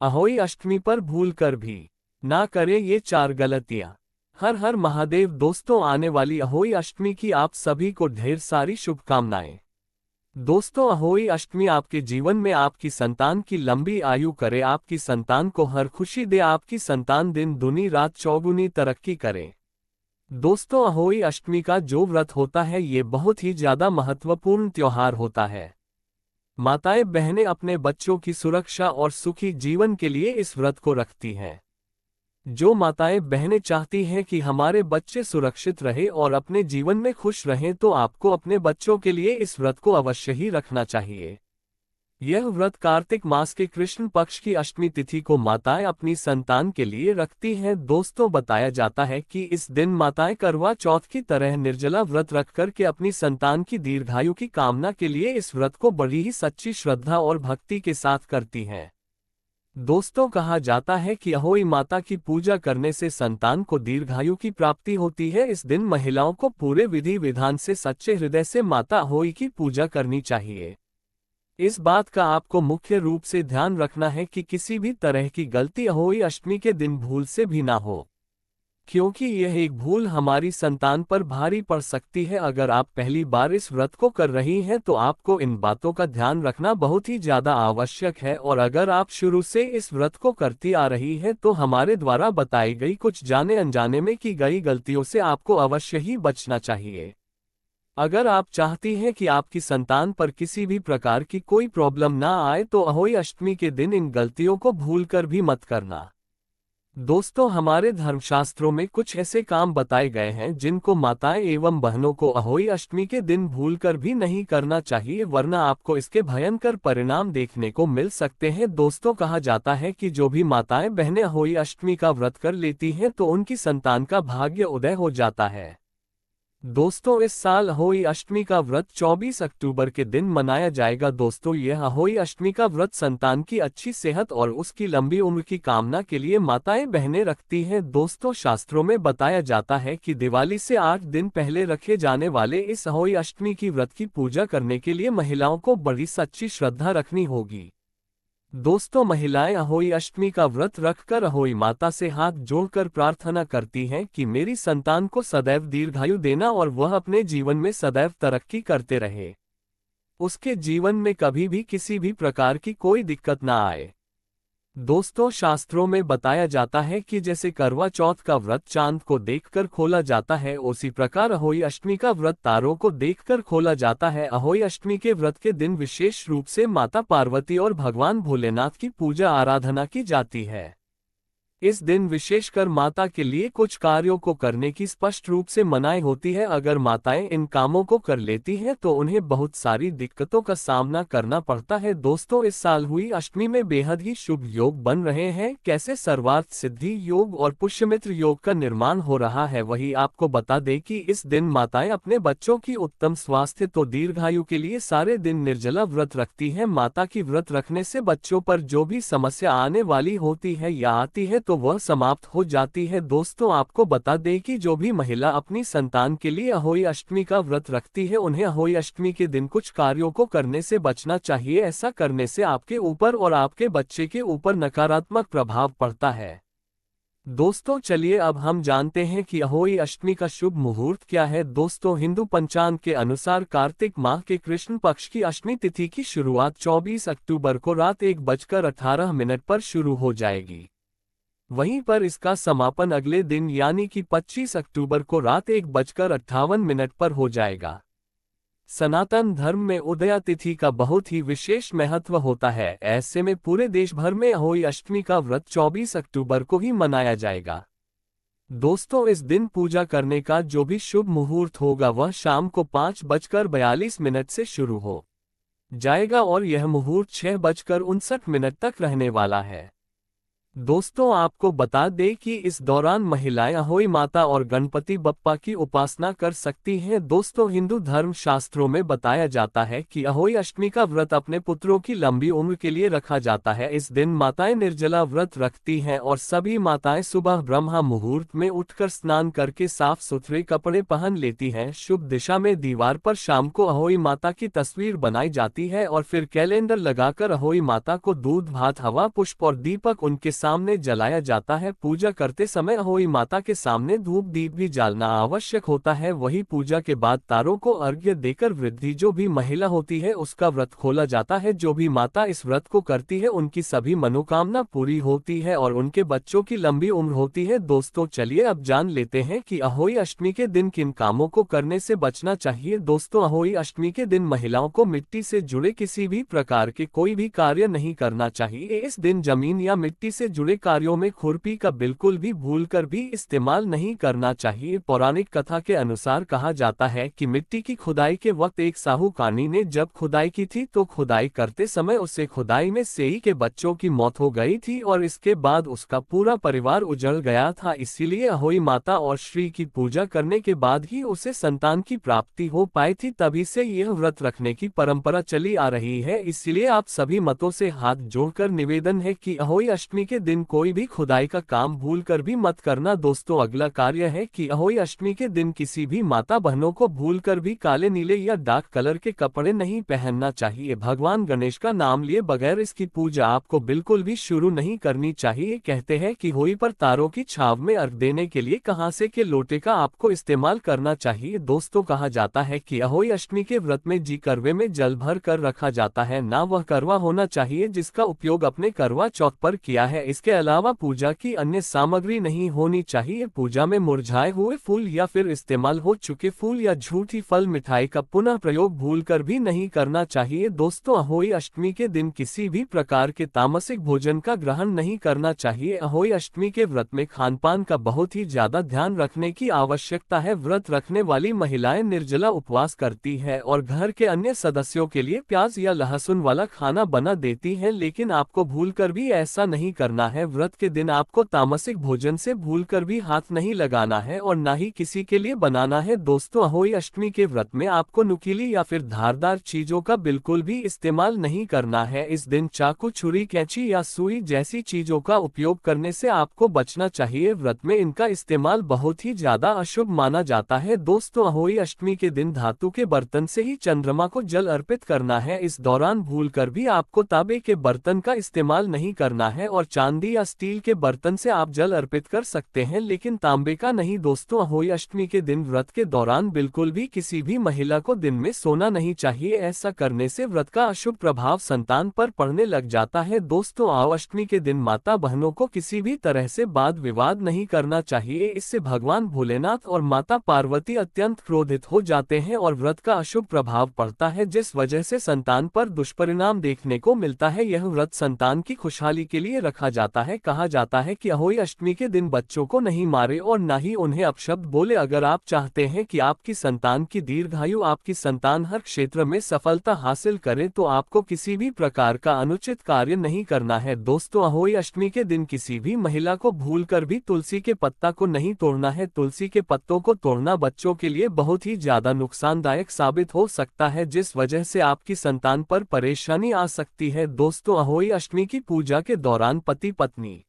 अहोई अष्टमी पर भूल कर भी ना करें ये 4 गलतियां। हर हर महादेव। दोस्तों, आने वाली अहोई अष्टमी की आप सभी को ढेर सारी शुभकामनाएं। दोस्तों, अहोई अष्टमी आपके जीवन में आपकी संतान की लंबी आयु करे, आपकी संतान को हर खुशी दे, आपकी संतान दिन दुनी रात चौगुनी तरक्की करे। दोस्तों, अहोई अष्टमी का जो व्रत होता है ये बहुत ही ज्यादा महत्वपूर्ण त्योहार होता है। माताएं बहनें अपने बच्चों की सुरक्षा और सुखी जीवन के लिए इस व्रत को रखती हैं। जो माताएं बहनें चाहती हैं कि हमारे बच्चे सुरक्षित रहे और अपने जीवन में खुश रहें, तो आपको अपने बच्चों के लिए इस व्रत को अवश्य ही रखना चाहिए। यह व्रत कार्तिक मास के कृष्ण पक्ष की अष्टमी तिथि को माताएं अपनी संतान के लिए रखती हैं। दोस्तों, बताया जाता है कि इस दिन माताएं करवा चौथ की तरह निर्जला व्रत रखकर के अपनी संतान की दीर्घायु की कामना के लिए इस व्रत को बड़ी ही सच्ची श्रद्धा और भक्ति के साथ करती हैं। दोस्तों, कहा जाता है कि अहोई माता की पूजा करने से संतान को दीर्घायु की प्राप्ति होती है। इस दिन महिलाओं को पूरे विधि विधान से सच्चे हृदय से माता अहोई की पूजा करनी चाहिए। इस बात का आपको मुख्य रूप से ध्यान रखना है कि किसी भी तरह की गलती अहोई अष्टमी के दिन भूल से भी ना हो, क्योंकि यह एक भूल हमारी संतान पर भारी पड़ सकती है। अगर आप पहली बार इस व्रत को कर रही हैं तो आपको इन बातों का ध्यान रखना बहुत ही ज्यादा आवश्यक है, और अगर आप शुरू से इस व्रत को करती आ रही हैं तो हमारे द्वारा बताई गई कुछ जाने अनजाने में की गई गलतियों से आपको अवश्य ही बचना चाहिए। अगर आप चाहती हैं कि आपकी संतान पर किसी भी प्रकार की कोई प्रॉब्लम ना आए तो अहोई अष्टमी के दिन इन गलतियों को भूलकर भी मत करना। दोस्तों, हमारे धर्मशास्त्रों में कुछ ऐसे काम बताए गए हैं जिनको माताएं एवं बहनों को अहोई अष्टमी के दिन भूलकर भी नहीं करना चाहिए, वरना आपको इसके भयंकर परिणाम देखने को मिल सकते हैं। दोस्तों, कहा जाता है कि जो भी माताएं बहनें अहोई अष्टमी का व्रत कर लेती हैं तो उनकी संतान का भाग्य उदय हो जाता है। दोस्तों, इस साल अहोई अष्टमी का व्रत 24 अक्टूबर के दिन मनाया जाएगा। दोस्तों, यह अहोई अष्टमी का व्रत संतान की अच्छी सेहत और उसकी लंबी उम्र की कामना के लिए माताएं बहनें रखती हैं। दोस्तों, शास्त्रों में बताया जाता है कि दिवाली से 8 दिन पहले रखे जाने वाले इस अहोई अष्टमी की व्रत की पूजा करने के लिए महिलाओं को बड़ी सच्ची श्रद्धा रखनी होगी। दोस्तों, महिलाएं अहोई अष्टमी का व्रत रखकर अहोई माता से हाथ जोड़कर प्रार्थना करती हैं कि मेरी संतान को सदैव दीर्घायु देना और वह अपने जीवन में सदैव तरक्की करते रहे, उसके जीवन में कभी भी किसी भी प्रकार की कोई दिक्कत ना आए। दोस्तों, शास्त्रों में बताया जाता है कि जैसे करवा चौथ का व्रत चांद को देखकर खोला जाता है, उसी प्रकार अहोई अष्टमी का व्रत तारों को देखकर खोला जाता है। अहोई अष्टमी के व्रत के दिन विशेष रूप से माता पार्वती और भगवान भोलेनाथ की पूजा आराधना की जाती है। इस दिन विशेषकर माता के लिए कुछ कार्यों को करने की स्पष्ट रूप से मनाही होती है। अगर माताएं इन कामों को कर लेती हैं तो उन्हें बहुत सारी दिक्कतों का सामना करना पड़ता है। दोस्तों, इस साल हुई अष्टमी में बेहद ही शुभ योग बन रहे हैं। कैसे सर्वार्थ सिद्धि योग और पुष्यमित्र योग का निर्माण हो रहा है, वही आपको बता दें कि इस दिन माताएं अपने बच्चों की उत्तम स्वास्थ्य तो दीर्घायु के लिए सारे दिन निर्जला व्रत रखती हैं। माता की व्रत रखने से बच्चों पर जो भी समस्या आने वाली होती है या आती है तो वह समाप्त हो जाती है। दोस्तों, आपको बता दें कि जो भी महिला अपनी संतान के लिए अहोई अष्टमी का व्रत रखती है उन्हें अहोई अष्टमी के दिन कुछ कार्यों को करने से बचना चाहिए। ऐसा करने से आपके ऊपर और आपके बच्चे के ऊपर नकारात्मक प्रभाव पड़ता है। दोस्तों, चलिए अब हम जानते हैं कि अहोई अष्टमी का शुभ मुहूर्त क्या है। दोस्तों, हिंदू पंचांग के अनुसार कार्तिक माह के कृष्ण पक्ष की अष्टमी तिथि की शुरुआत 24 अक्टूबर को रात 1:18 पर शुरू हो जाएगी। वहीं पर इसका समापन अगले दिन यानी कि 25 अक्टूबर को रात 1:58 पर हो जाएगा। सनातन धर्म में उदया तिथि का बहुत ही विशेष महत्व होता है। ऐसे में पूरे देश भर में अहोई अष्टमी का व्रत 24 अक्टूबर को ही मनाया जाएगा। दोस्तों, इस दिन पूजा करने का जो भी शुभ मुहूर्त होगा वह शाम को 5:42 से शुरू हो जाएगा और यह मुहूर्त 6:59 तक रहने वाला है। दोस्तों आपको बता दें कि इस दौरान महिलाएं अहोई माता और गणपति बप्पा की उपासना कर सकती हैं। दोस्तों हिंदू धर्म शास्त्रों में बताया जाता है कि अहोई अष्टमी का व्रत अपने पुत्रों की लंबी उम्र के लिए रखा जाता है। इस दिन माताएं निर्जला व्रत रखती हैं और सभी माताएं सुबह ब्रह्म मुहूर्त में उठकर स्नान करके साफ सुथरे कपड़े पहन लेती हैं। शुभ दिशा में दीवार पर शाम को अहोई माता की तस्वीर बनाई जाती है और फिर कैलेंडर लगाकर अहोई माता को दूध भात हवा पुष्प और दीपक उनके सामने जलाया जाता है। पूजा करते समय अहोई माता के सामने धूप दीप भी जलाना आवश्यक होता है। वही पूजा के बाद तारों को अर्घ्य देकर वृद्धि जो भी महिला होती है उसका व्रत खोला जाता है। जो भी माता इस व्रत को करती है उनकी सभी मनोकामना पूरी होती है और उनके बच्चों की लंबी उम्र होती है। दोस्तों चलिए अब जान लेते हैं कि अहोई अष्टमी के दिन किन कामों को करने से बचना चाहिए। दोस्तों अहोई अष्टमी के दिन महिलाओं को मिट्टी से जुड़े किसी भी प्रकार के कोई भी कार्य नहीं करना चाहिए। इस दिन जमीन या मिट्टी से जुड़े कार्यों में खुरपी का बिल्कुल भी भूलकर भी इस्तेमाल नहीं करना चाहिए। पौराणिक कथा के अनुसार कहा जाता है कि मिट्टी की खुदाई के वक्त एक साहूकानी ने जब खुदाई की थी तो खुदाई करते समय उसे खुदाई में सेई के बच्चों की मौत हो गई थी और इसके बाद उसका पूरा परिवार उजड़ गया था। इसीलिए अहोई माता और श्री की पूजा करने के बाद ही उसे संतान की प्राप्ति हो पाई थी। तभी से यह व्रत रखने की परंपरा चली आ रही है। इसलिए आप सभी मतों से हाथ जोड़कर निवेदन है कि अहोई अष्टमी के दिन कोई भी खुदाई का काम भूलकर भी मत करना। दोस्तों अगला कार्य है कि अहोई अष्टमी के दिन किसी भी माता बहनों को भूलकर भी काले नीले या डार्क कलर के कपड़े नहीं पहनना चाहिए। भगवान गणेश का नाम लिए बगैर इसकी पूजा आपको बिल्कुल भी शुरू नहीं करनी चाहिए। कहते हैं कि होली पर तारों की छाव में अर्घ देने के लिए कहासे के लोटे का आपको इस्तेमाल करना चाहिए। दोस्तों कहा जाता है कि अहोई अष्टमी के व्रत में जी करवे में जल भर कर रखा जाता है। ना वह करवा होना चाहिए जिसका उपयोग अपने करवा चौथ पर किया है। इसके अलावा पूजा की अन्य सामग्री नहीं होनी चाहिए। पूजा में मुरझाए हुए फूल या फिर इस्तेमाल हो चुके फूल या झूठी फल मिठाई का पुनः प्रयोग भूलकर भी नहीं करना चाहिए। दोस्तों अहोई अष्टमी के दिन किसी भी प्रकार के तामसिक भोजन का ग्रहण नहीं करना चाहिए। अहोई अष्टमी के व्रत में खान पान का बहुत ही ज्यादा ध्यान रखने की आवश्यकता है। व्रत रखने वाली महिलाएं निर्जला उपवास करती है और घर के अन्य सदस्यों के लिए प्याज या लहसुन वाला खाना बना देती हैं, लेकिन आपको भूलकर भी ऐसा नहीं करना है। व्रत के दिन आपको तामसिक भोजन से भूलकर भी हाथ नहीं लगाना है और ना ही किसी के लिए बनाना है। दोस्तों अहोई अष्टमी के व्रत में आपको नुकीली या फिर धारदार चीजों का बिल्कुल भी इस्तेमाल नहीं करना है। इस दिन चाकू छुरी कैंची या सुई जैसी चीजों का उपयोग करने से आपको बचना चाहिए। व्रत में इनका इस्तेमाल बहुत ही ज्यादा अशुभ माना जाता है। दोस्तों अहोई अष्टमी के दिन धातु के बर्तन से ही चंद्रमा को जल अर्पित करना है। इस दौरान भूलकर भी आपको तांबे के बर्तन का इस्तेमाल नहीं करना है और चांदी या स्टील के बर्तन से आप जल अर्पित कर सकते हैं, लेकिन तांबे का नहीं। दोस्तों अहोई अष्टमी के दिन व्रत के दौरान बिल्कुल भी किसी भी महिला को दिन में सोना नहीं चाहिए। ऐसा करने से व्रत का अशुभ प्रभाव संतान पर पड़ने लग जाता है। दोस्तों अष्टमी के दिन माता बहनों को किसी भी तरह से वाद विवाद नहीं करना चाहिए। इससे भगवान भोलेनाथ और माता पार्वती अत्यंत क्रोधित हो जाते हैं और व्रत का अशुभ प्रभाव पड़ता है, जिस वजह से संतान पर दुष्परिणाम देखने को मिलता है। यह व्रत संतान की खुशहाली के लिए रखा जाता है। कहा जाता है कि अहोई अष्टमी के दिन बच्चों को नहीं मारे और न ही उन्हें अपशब्द बोले। अगर आप चाहते हैं कि आपकी संतान की दीर्घायु, आपकी संतान हर क्षेत्र में सफलता हासिल करे, तो आपको किसी भी प्रकार का अनुचित कार्य नहीं करना है। दोस्तों अहोई अष्टमी के दिन किसी भी महिला को भूलकर भी तुलसी के पत्ता को नहीं तोड़ना है। तुलसी के पत्तों को तोड़ना बच्चों के लिए बहुत ही ज्यादा नुकसानदायक साबित हो सकता है, जिस वजह से आपकी संतान पर परेशानी आ सकती है। दोस्तों अहोई अष्टमी की पूजा के दौरान पति पत्नी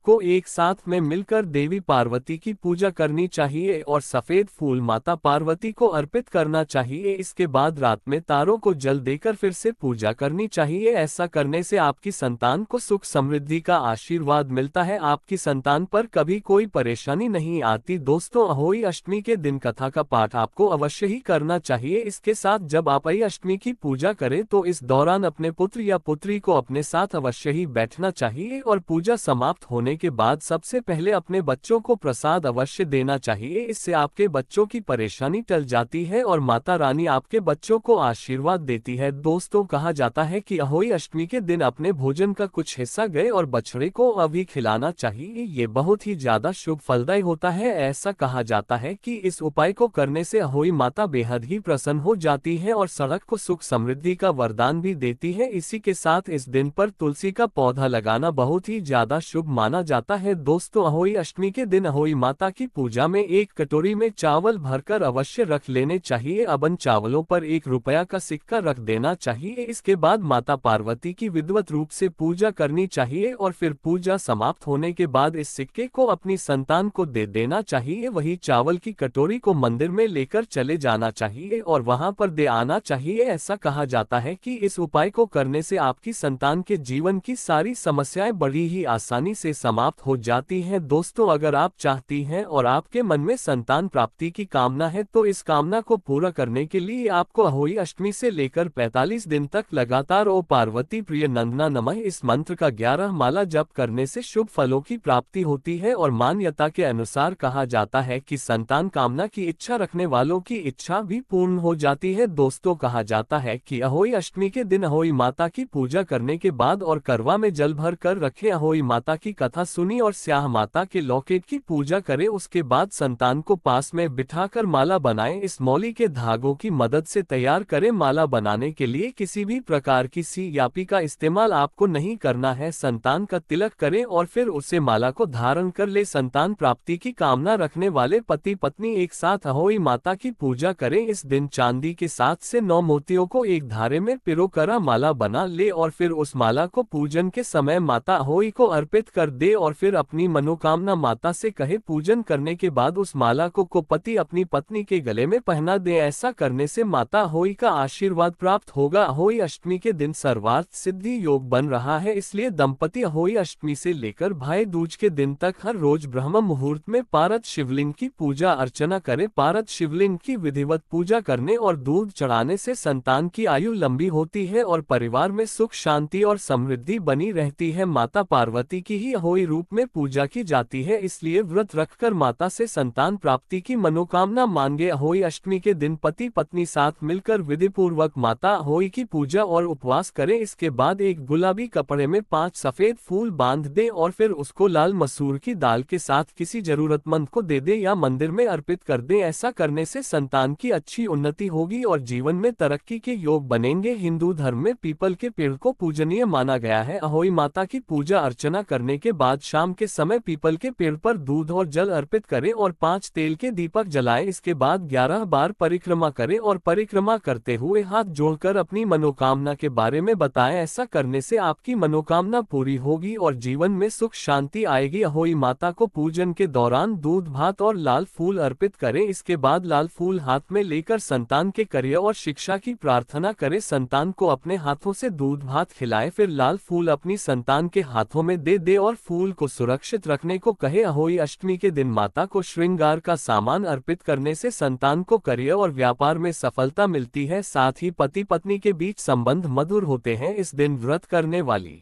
को एक साथ में मिलकर देवी पार्वती की पूजा करनी चाहिए और सफेद फूल माता पार्वती को अर्पित करना चाहिए। इसके बाद रात में तारों को जल देकर फिर से पूजा करनी चाहिए। ऐसा करने से आपकी संतान को सुख समृद्धि का आशीर्वाद मिलता है। आपकी संतान पर कभी कोई परेशानी नहीं आती। दोस्तों अहोई अष्टमी के दिन कथा का पाठ आपको अवश्य ही करना चाहिए। इसके साथ जब आप अहोई अष्टमी की पूजा करें तो इस दौरान अपने पुत्र या पुत्री को अपने साथ अवश्य ही बैठना चाहिए और पूजा समाप्त होने होने के बाद सबसे पहले अपने बच्चों को प्रसाद अवश्य देना चाहिए। इससे आपके बच्चों की परेशानी टल जाती है और माता रानी आपके बच्चों को आशीर्वाद देती है। दोस्तों, कहा जाता है कि अहोई अष्टमी के दिन अपने भोजन का कुछ हिस्सा गाय और बछड़े को अभी खिलाना चाहिए। ये बहुत ही ज्यादा शुभ फलदायी होता है। ऐसा कहा जाता है कि इस उपाय को करने से अहोई माता बेहद ही प्रसन्न हो जाती है और सड़क को सुख समृद्धि का वरदान भी देती है। इसी के साथ इस दिन पर तुलसी का पौधा लगाना बहुत ही ज्यादा शुभ माना जाता है। दोस्तों, अहोई अष्टमी के दिन अहोई माता की पूजा में एक कटोरी में चावल भरकर अवश्य रख लेने चाहिए। अब इन चावलों पर 1 रुपया का सिक्का रख देना चाहिए। इसके बाद माता पार्वती की विधिवत रूप से पूजा करनी चाहिए और फिर पूजा समाप्त होने के बाद इस सिक्के को अपनी संतान को दे देना चाहिए। वही चावल की कटोरी को मंदिर में लेकर चले जाना चाहिए और वहां पर दे आना चाहिए। ऐसा कहा जाता है कि इस उपाय को करने से आपकी संतान के जीवन की सारी समस्याएं बड़ी ही आसानी से समाप्त हो जाती हैं। दोस्तों, अगर आप चाहती हैं और आपके मन में संतान प्राप्ति की कामना है तो इस कामना को पूरा करने के लिए आपको अहोई अष्टमी से लेकर 45 दिन तक लगातार ओ पार्वती प्रिय नंदना नमः इस मंत्र का 11 माला जप करने से शुभ फलों की प्राप्ति होती है। और मान्यता के अनुसार कहा जाता है कि संतान कामना की इच्छा रखने वालों की इच्छा भी पूर्ण हो जाती है। दोस्तों, कहा जाता है कि अहोई अष्टमी के दिन अहोई माता की पूजा करने के बाद और करवा में जल भर कर रखे, अहोई माता की कथा सुनी और स्याह माता के लॉकेट की पूजा करें। उसके बाद संतान को पास में बिठाकर माला बनाएं। इस मौली के धागों की मदद से तैयार करें। माला बनाने के लिए किसी भी प्रकार की सी या पी का इस्तेमाल आपको नहीं करना है। संतान का तिलक करें और फिर उसे माला को धारण कर ले। संतान प्राप्ति की कामना रखने वाले पति पत्नी एक साथ अहोई माता की पूजा करें। इस दिन चांदी के 7 से 9 मोतियों को एक धारे में पिरोकर माला बना ले और फिर उस माला को पूजन के समय माता अहोई को अर्पित कर दे और फिर अपनी मनोकामना माता से कहे। पूजन करने के बाद उस माला को पति अपनी पत्नी के गले में पहना दे। ऐसा करने से माता अहोई का आशीर्वाद प्राप्त होगा। अहोई अष्टमी के दिन सर्वार्थ सिद्धि योग बन रहा है, इसलिए दंपति अहोई अष्टमी से लेकर भाई दूज के दिन तक हर रोज ब्रह्म मुहूर्त में पारद शिवलिंग की पूजा अर्चना करें। पारद शिवलिंग की विधिवत पूजा करने और दूध चढ़ाने से संतान की आयु लंबी होती है और परिवार में सुख शांति और समृद्धि बनी रहती है। माता पार्वती की ही अहोई रूप में पूजा की जाती है, इसलिए व्रत रखकर माता से संतान प्राप्ति की मनोकामना मांगे। अहोई अष्टमी के दिन पति पत्नी साथ मिलकर विधिपूर्वक माता अहोई की पूजा और उपवास करें। इसके बाद एक गुलाबी कपड़े में 5 सफेद फूल बांध दें और फिर उसको लाल मसूर की दाल के साथ किसी जरूरतमंद को दे दें या मंदिर में अर्पित कर दें। ऐसा करने से संतान की अच्छी उन्नति होगी और जीवन में तरक्की के योग बनेंगे। हिंदू धर्म में पीपल के पेड़ को पूजनीय माना गया है। अहोई माता की पूजा अर्चना करने के बाद शाम के समय पीपल के पेड़ पर दूध और जल अर्पित करें और 5 तेल के दीपक जलाएं। इसके बाद 11 बार परिक्रमा करें और परिक्रमा करते हुए हाथ जोड़कर अपनी मनोकामना के बारे में बताएं। ऐसा करने से आपकी मनोकामना पूरी होगी और जीवन में सुख शांति आएगी। अहोई माता को पूजन के दौरान दूध भात और लाल फूल अर्पित करें। इसके बाद लाल फूल हाथ में लेकर संतान के करियर और शिक्षा की प्रार्थना करें। संतान को अपने हाथों से दूध भात खिलाएं, फिर लाल फूल अपनी संतान के हाथों में दे और फूल को सुरक्षित रखने को कहे। अहोई अष्टमी के दिन माता को श्रृंगार का सामान अर्पित करने से संतान को करियर और व्यापार में सफलता मिलती है। साथ ही पति पत्नी के बीच संबंध मधुर होते हैं। इस दिन व्रत करने वाली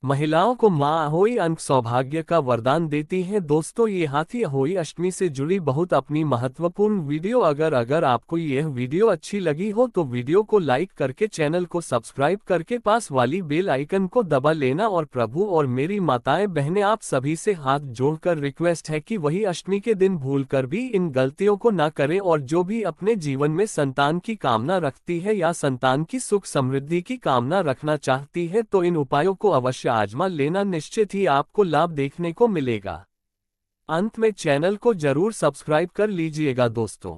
महिलाओं को मां अहोई अंक सौभाग्य का वरदान देती हैं। दोस्तों, ये हाथी अहोई अष्टमी से जुड़ी बहुत अपनी महत्वपूर्ण वीडियो अगर आपको यह वीडियो अच्छी लगी हो तो वीडियो को लाइक करके चैनल को सब्सक्राइब करके पास वाली बेल आइकन को दबा लेना। और प्रभु और मेरी माताएं बहनें आप सभी से हाथ जोड़कर रिक्वेस्ट है कि वही अष्टमी के दिन भूलकर भी इन गलतियों को न करें और जो भी अपने जीवन में संतान की कामना रखती है या संतान की सुख समृद्धि की कामना रखना चाहती है तो इन उपायों को अवश्य आजमा लेना। निश्चित ही आपको लाभ देखने को मिलेगा। अंत में चैनल को जरूर सब्सक्राइब कर लीजिएगा दोस्तों।